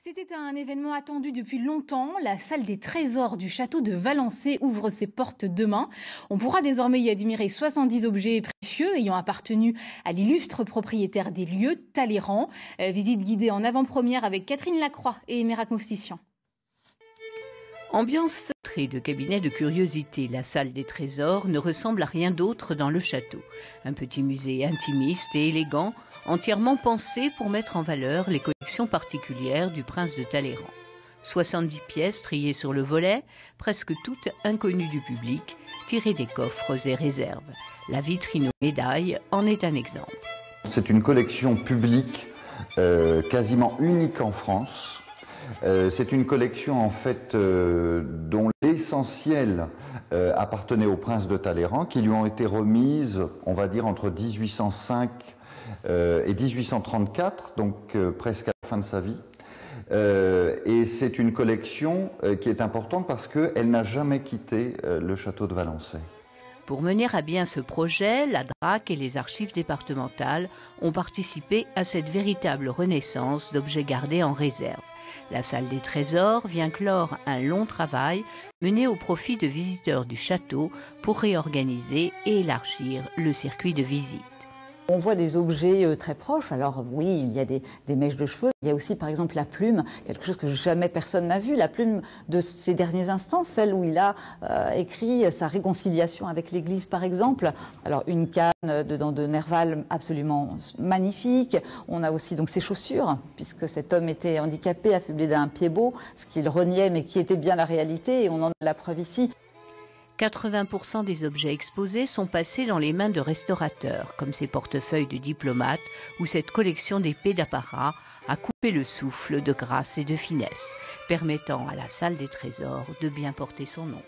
C'était un événement attendu depuis longtemps. La salle des trésors du château de Valençay ouvre ses portes demain. On pourra désormais y admirer 70 objets précieux ayant appartenu à l'illustre propriétaire des lieux, Talleyrand. Visite guidée en avant-première avec Catherine Lacroix et Merak Mouftissian. Ambiance feutrée de cabinet de curiosités, la salle des trésors ne ressemble à rien d'autre dans le château. Un petit musée intimiste et élégant, entièrement pensé pour mettre en valeur les collections particulières du prince de Talleyrand. 70 pièces triées sur le volet, presque toutes inconnues du public, tirées des coffres et réserves. La vitrine aux médailles en est un exemple. C'est une collection publique quasiment unique en France. C'est une collection en fait dont l'essentiel appartenait au prince de Talleyrand, qui lui ont été remises, on va dire, entre 1805 et 1834, donc presque à la fin de sa vie. Et c'est une collection qui est importante parce qu'elle n'a jamais quitté le château de Valençay. Pour mener à bien ce projet, la DRAC et les archives départementales ont participé à cette véritable renaissance d'objets gardés en réserve. La salle des trésors vient clore un long travail mené au profit de visiteurs du château pour réorganiser et élargir le circuit de visite. On voit des objets très proches. Alors oui, il y a des mèches de cheveux. Il y a aussi par exemple la plume, quelque chose que jamais personne n'a vu. La plume de ces derniers instants, celle où il a écrit sa réconciliation avec l'Église par exemple. Alors une canne de Nerval absolument magnifique. On a aussi donc ses chaussures, puisque cet homme était handicapé, affublé d'un pied beau, ce qu'il reniait mais qui était bien la réalité, et on en a la preuve ici. 80% des objets exposés sont passés dans les mains de restaurateurs, comme ces portefeuilles de diplomates ou cette collection d'épées d'apparat à couper le souffle de grâce et de finesse, permettant à la salle des trésors de bien porter son nom.